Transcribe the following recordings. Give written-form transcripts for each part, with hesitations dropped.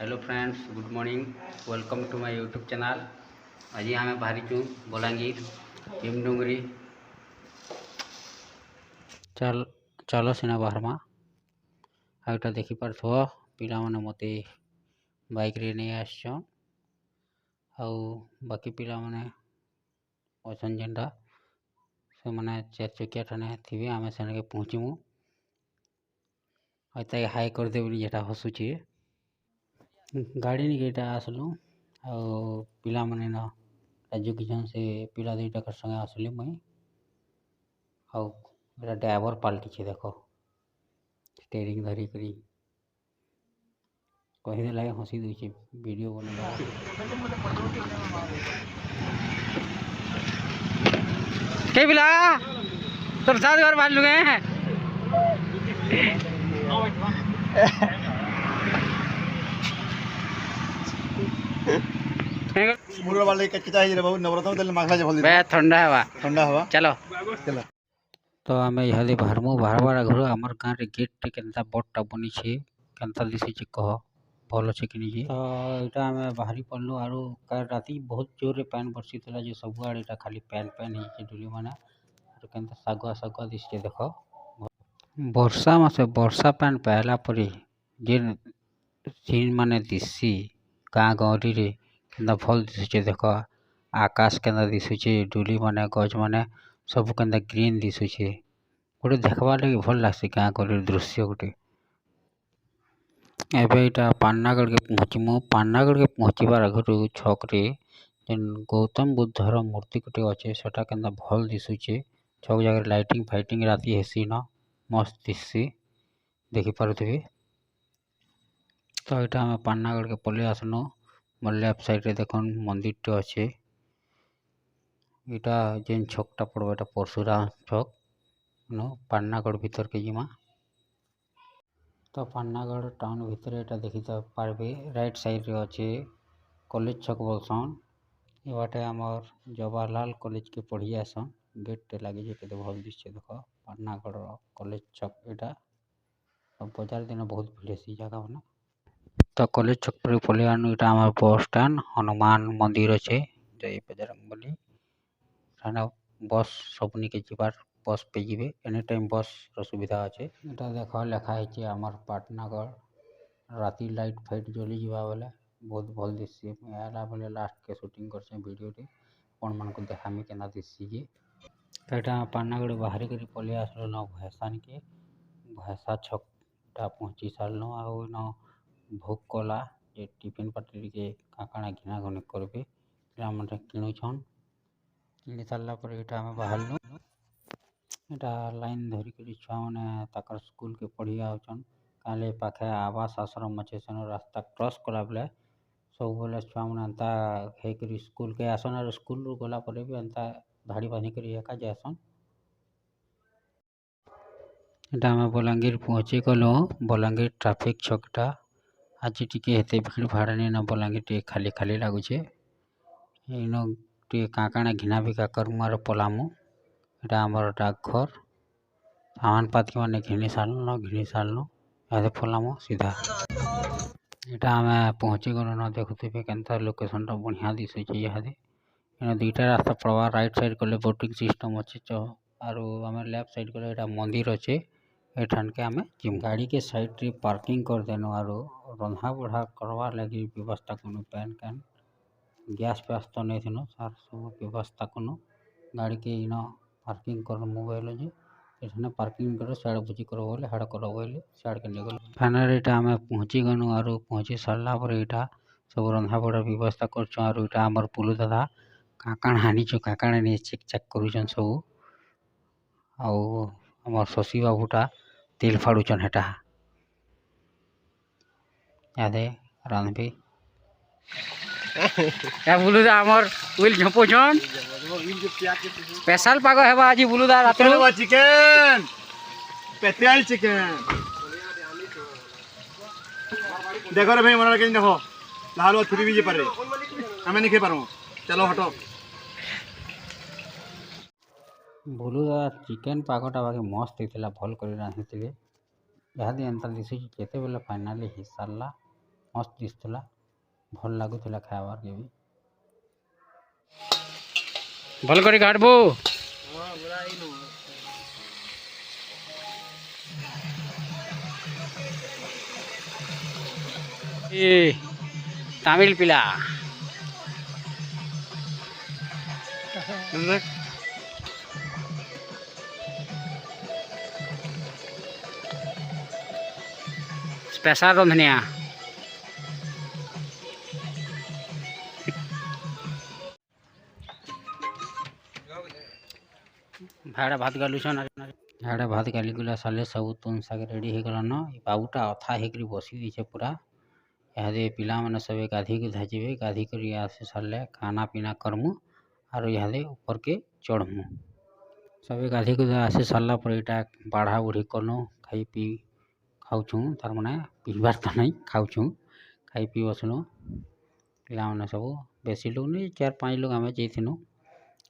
Hello friends, good morning. Welcome to my YouTube channel. आज आम बाहरी बलांगीर भीमडुंगरी। चलो सीना बाहरमा आउटा देखी पार्थ पिला माने मते बाइक रे नहीं आसछन आउ बाकी पिला माने अछन जेनटा से माने चार चकिया ठाने थिबे आमे सेने के पहुंचीमु। आते हाई कर देबनी जेटा हसुची गाड़ी नि गेटा आसलु आउ पिला माने न एजुकेशन से पिला दुईटा कर संगे आसली मुई आउ मेरा ड्राइवर पाल्टी छे देखो स्टेरिंग धरी करी कही लगे हंसी दूचे वीडियो बने के बिला तोर साथ घर बाल लुगे हैं मुर्गा वाले कच्चा है रे बाबू नवरत्न तेल माखला जे बे ठंडा हवा चलो चलो तो आमे इहादे बाहरमु बाहर घर हमर गाँ रे गेट टे केनता बडटा बनी छे केनता दिसी छे कह भल छे कि नहीं तो इटा आमे बाहरी पड़लु आरो काल राती बहुत जोर रे पैन बरसी थला जे सब आड़े इटा खाली पैन पैन ही छे डुली माने आरो केनता सागुआ सागुआ दिसछे देखो वर्षा मासे वर्षा पैन पहला परी जे सीन माने दिसी गाँ गौरी रे केनता भल दिसुचे देखो आकाश केनता दिसुचे डुली माने गज माने सब केनता ग्रीन दिसुचे गोटे देखबार लगी भल लागसे गाँ गौरी दृश्य गोटे। एबे इटा पान्नागढ़ के पहुँचमु पान्नागढ़ के पहुँचबार आगु छक रे जेन गौतम बुद्धर मूर्ति गोटे अच्छे सेटा केनता भल दिसुचे छक जगह लाइटिंग फाइटिंग राती हेसी न मस्त दिससी देखि पारुथिबे। तो इटा हमें पान्नागढ़ के पले आसनु मोर लेफ्ट साइड रे देखन मंदिर टे अच्छे इटा जेन छकटा पड़ो एटा परशुराम छक नो पान्नागढ़ भीतर के जिमा। तो पान्नागढ़ टाउन भीतर एटा देखी पारबे राइट साइड रे अच्छे कॉलेज छक बोलसन ये बाटे आमर जवाहरलाल कॉलेज के पढ़ी आसन गेट टे लगे जे केते भल दिसछे देखो पान्नागढ़ कॉलेज छक एटा बाजार दिन बहुत भीड़ सी जगह बना तो कॉलेज छक पर पले आनु इटा आमर बस स्टैंड हनुमान मंदिर अच्छे जय बजरंगबली थाना बस सबनी के जीवार बस पे जीवे एनी टाइम बस रो सुविधा अच्छे एटा देखो लिखा है आमर पाटनागढ़ राती लाइट फाइट जली जीवा बेले बहुत भल दिसछे एला बेले लास्ट के शूटिंग करछे वीडियो रे कोन मान को देखामी केना दिसछे जे एटा पाटनागढ़ बाहरी करी पले आसलो न भैसान के भैसा छकटा पहुंची सारलो आउ न भोग कला जे टिफिन पार्टी के काकाना घिना घने करबे माने किणुछन किणी सारला पर एटा हमें बाहरनु एटा लाइन धरी करी छुआ माने ताकर स्कूल के पढ़ी आउछन काले पाखे आवास आश्रम अच्छे सेन रास्ता क्रॉस कला बेले सब बेले छुआ माने एंता हे करी स्कूल के आसन और स्कूल रू गला परे भी एंता धाड़ी बांधी करी एका जासन एटा हमें बलांगीर पहुंची गलो बलांगीर ट्रैफिक छकटा आज टिके हेते भीड़ भाड़ नहीं न बलांगीर टे खाली खाली लागुचे इन टे काकाना घिना बिका करमुआर पलामु एटा आमर डाकघर सामान पाती माने घिनी सारनु यादे पलामु सीधा एटा हमें पहुंची गलो न देखुथिबे केनता लोकेशन टा बढ़िया दिसुचे यादे इन दुईटा रास्ता पड़वा राइट साइड कले बोटिंग सिस्टम अच्छे आरो हमें लेफ्ट साइड कले एटा मंदिर अच्छे एठान के हमें जिम गाड़ी के साइड रे पार्किंग कर देनु आरो रंधा बढ़ा करवा लगी व्यवस्था कोनो पैन कैन गैस पैस तो नहीं थनो सार सब व्यवस्था कोनो गाड़ी के इन पार्किंग कर मोबाइल जे एठाने पार्किंग करो साइड बुझी करो बोले हाड़ करो बोले साइड के निकल फाइनल एटा हमें पहुंची गनु आरो पहुंची सारला पर एटा सब रंधा बढ़ा व्यवस्था करछु आरो एटा हमर पुलु दादा काकाण हानि छु काकाण ने चेक चेक करूछन सब आउ हमर शशि बाबूटा तेल फाड़ुछन हेटा यादे रांधबे या बुलुदा हमर उइल झपोछन स्पेशल पागो हेबा आज बुलुदा रातरो चिकन स्पेशल चिकन देखो रे भाई मना के देखो लाल छुरी भी जे पारे हमें नहीं खे पारो चलो हटो बुलुदा चिकन पागटा बाकी मस्त हेतिला भल करी रांधिथिले यादे एंता दिसुची केते बेला फाइनली हिसारला मस्त दिसुला भल लगुला खाबार के भी भल कर काटबो तमिल पिला स्पेशल रंधनिया भाड़ा भात गालुछन भाड़ा भात गाली गुला साले सब तुन साग रेडी हो गलन बाबूटा अथा हेकरी बसी दीछे पूरा इहादे पिला माने सबे गाधी के धाजिबे गाधी कर आसे साले खाना पीना करमु और इहादे ऊपर के चढ़मु सबे गाधी को आसे सारला पर इटा बाढ़ा बुढ़ी करनु खाई पी खाऊछु तार माने पीबार तो नहीं खाऊछु खाई पी बसनु पिला माने सब बेसी लोग नहीं 4-5 लोग आमे जइथिनु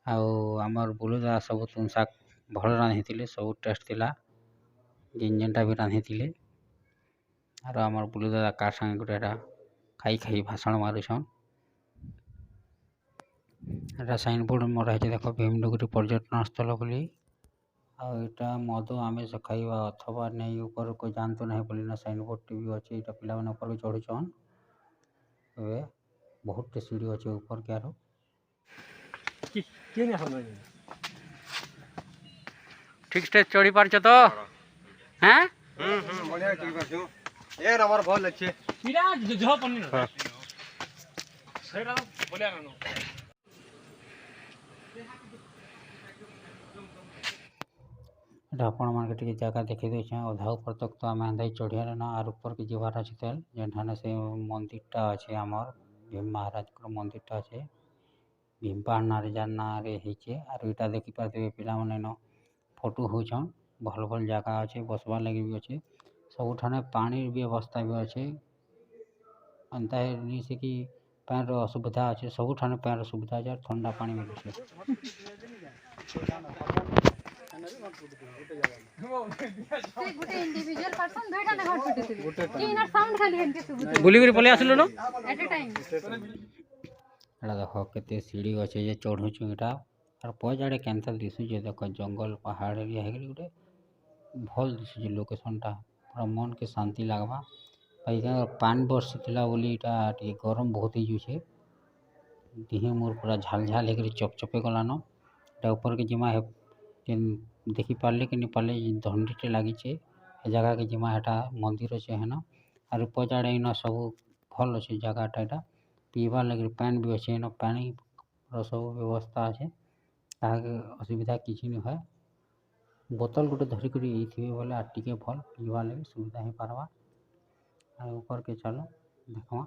आमर बुलुदा सब तुन शाग भल रांधिथिले सब टेस्ट थिला जेनटा भी रांधिथिले और आमर बुलुदा कार संगे गोटेटा खाई खाई भाषण मारुछन एटा साइन बोर्ड मरा है देखो भीमडुगरी पर्यटन स्थल बोली आटा मद आमिष खाइबा अथवा नहीं ऊपर को जानते नहीं बोली ना साइन बोर्ड टीवी अच्छे इटा पिला माने ऊपर को चढ़ुछन ए बहुत सीढ़ी अच्छे ऊपर के आरो ठीक से चढ़ी पारछ तो हैं बढ़िया चढ़ी पारछु ए नंबर भल अच्छे पीड़ा जो पन्नी ना सेरा बोलिया ना आपण मान के जगह देखी दे अधा ऊपर तक तो आम अंदाज चढ़िया ना आर ऊपर के जीवार अच्छे तेल जेठाने से मंदिरटा अच्छे आमर भीम महाराज मंदिरटा अच्छे भीम पहाड़ ना होचे आर इटा देखी पारे पिला माने न फोटो होछन भल भल जगह अच्छे बसबार लगे भी अच्छे सबुठाने पानी व्यवस्था भी अच्छे अंता नहीं से कि पैन असुविधा अच्छे सबुठाने पैन सुविधा अच्छे ठंडा पानी मिले बुलीगिरी पले आसलो न एटा देख केते सीढ़ी अच्छे जे चढ़ुछु एटा और पजाड़े केनता दिसुचे देख जंगल पहाड़ एरिया है गोटे भल दिसुचे लोकेशनटा पूरा मन के शांति लगवा पानी बरसीला बोली इटा गरम बहुत ही जुछे दिहे मोर पूरा झाल झाल होकर चपचपे गलान इटा ऊपर के जिमा है देखी पारे कि नहीं पारे धंडीटे लगी जगह के जिमा हेटा मंदिर अच्छे है ना और पजाड़े इन सब भल अच्छे जगहटा यहाँ पीबार लगे पैन भी अच्छे इन पानी सब व्यवस्था अच्छे असुविधा किसी नहीं है बोतल गोटे धरिक बोले टी भल पीबार लगे सुविधा हो पार्बा ऊपर के चलो देखा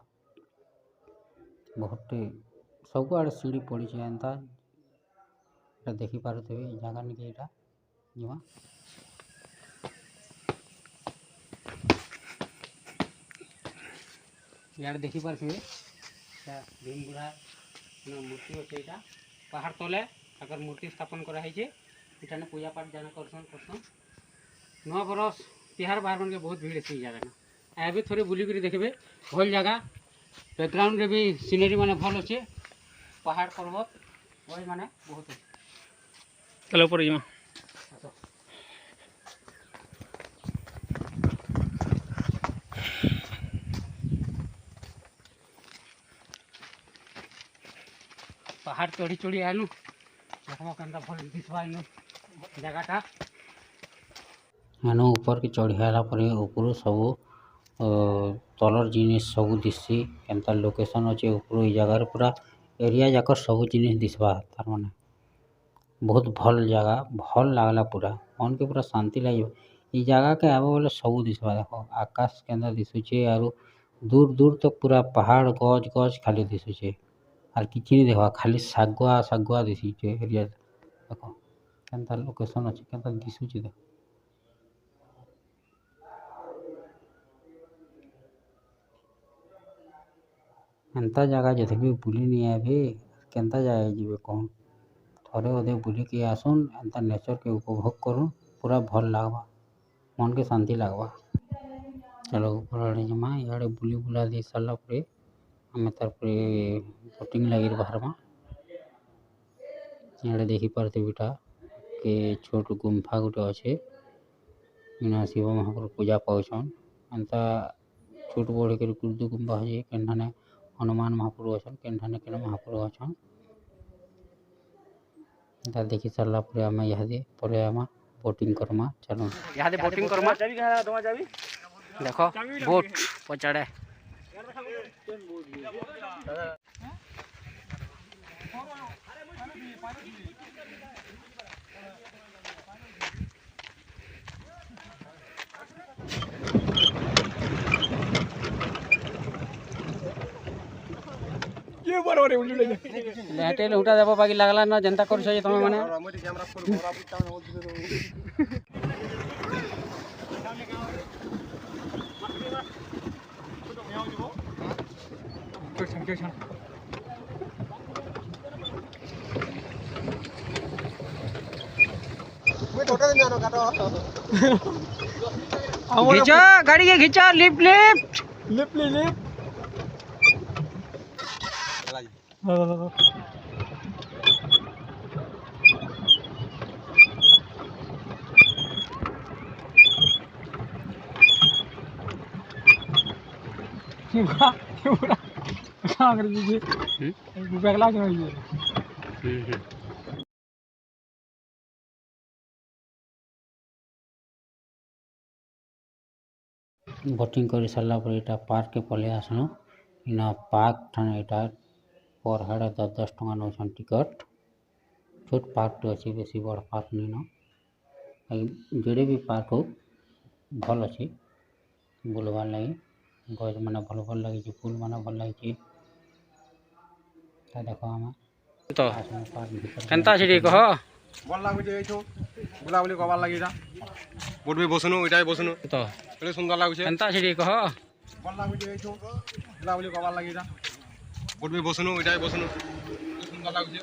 बहुत सब आड़े सीढ़ी पड़ी एंता देखी पारे जगह निके यहाँ जीवा यार देखी पारे भीम बुढ़ा मूर्ति अच्छे यहाँ पहाड़ तले अगर मूर्ति स्थापन कराई इठाने पूजा पाठ जाना करसन नवा बरस तिहार बार मन के बहुत भीड़ है जगह भी थोड़े बुलिक देखिए भल जगह बैकग्राउंड रे भी सीनरी माने भल अच्छे पहाड़ पर्वत वही माने बहुत अच्छे चलो ऊपर जीमा पहाड़ चढ़ी चढ़ी आलू देखो केनता भल दिसबा इन जगहटा एनो ऊपर के चढ़ियाला पर ऊपर सब तलर जिनिस सब दिसी केनता लोकेशन अच्छे ऊपर जगार पूरा एरिया जाकर सब जिनिस दिसबा तार माने बहुत भल जगह भल लगला पूरा मन के पूरा शांति लगे ये जगह के आबो बोले सब दिसबा देखो आकाश केनता दिसुचे और दूर दूर तक पूरा पहाड़ गज गज खाली दिसुचे और किसी नहीं देखा खाली सागुआ सागुआ दिसुचे एरिया देखो केनता लोकेशन अच्छे केनता दिसुचे देखो एंता जगह जब भी बुली नहीं आए केनता जाए जी कौन थोड़े अधे बुलिकी आसन एंता नेचर के उपभोग करूँ पूरा भल लगवा मन के शांति लगवा। चलो ऊपर आड़े जमा इे बुली बुला दे सारा आम तार बोटिंग लगे बाहर इे देखी पारे बेटा के छोट गुंफा गोटे अच्छे शिव महापुर पूजा पाचन एंता छोट बड़ कर गुरुदु गुंफा हो केन्ने हनुमान महापुर अच्छन केन्ने के महापुर अच्छन देखी सारा आम इे पर आम बोटिंग करमा चलो इे बोटिंग करमा देख बोट पचाड़े लेटे उठा देव बाकी लगला ना जनता कर तुम मैंने खींचो गाड़ी के खींचो lift lift lift lift boating कर सारा पर पार्क के पलि आसनु इना पार्क ठान यहाँ पर हेड 10 टका नौ टिकट छोट पार्क टे अच्छे बेसी बड़ पार्क नहीं न जेडे भी पार्क हो भल अच्छे बुलवार लगे गज मैंने भल भल लगे फूल मैंने भल लगे देख आम तो केनता कह भल लगुचे बुलाबुली करवार लगे बोट भी बसनु इटा बसनु तो बड़े सुंदर लगुचे केनता कह भल लगुचे बुलाबुली करवार लगे बोट भी बसनु इटा बसनु सुंदर लगुचे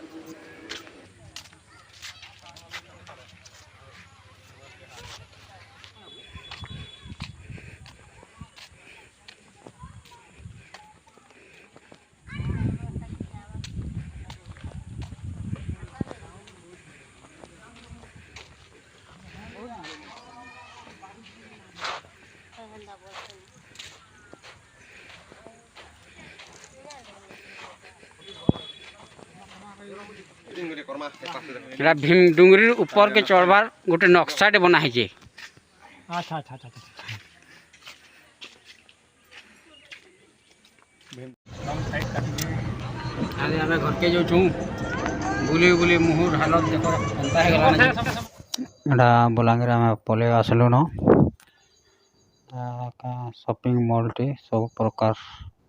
भीम डुंगरी ऊपर के चढ़वार गोटे नक्शा बना है। अच्छा अच्छा अच्छा आम घर के जो बुली बुली मुहूर हालत देख बलांगीर आम पलि आसलु न शॉपिंग मॉल टी सब प्रकार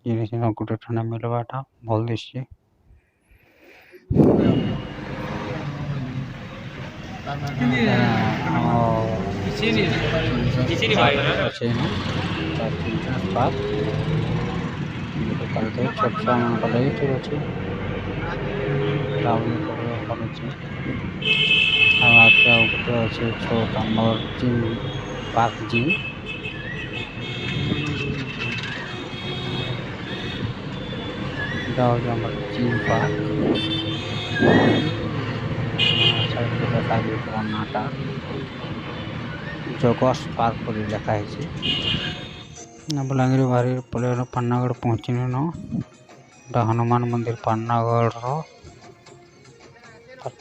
जिनिस गोटे ठाने मिलवाटा भल दिशे ठीक अच्छे अच्छे छोट आमर gym park gym gym park नाटा जगस पार्क पर लिखाई बलांगीर बाहरी पलि पान्नागढ़ पहुँचन न हनुमान मंदिर पान्नागढ़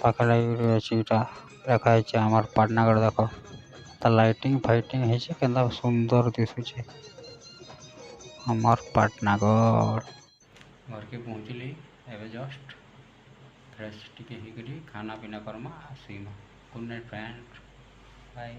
पाखे लगे अच्छे लिखाई आम पाटनागढ़ देख तो लाइटिंग फाइटिंग है सुंदर दिशुचे आमर पाटनागढ़ घर के पहुँचली एवं जस्ट फ्रेश टिके खाना पीना करमा आसमा गुड नाइट फ्रेंड बाय।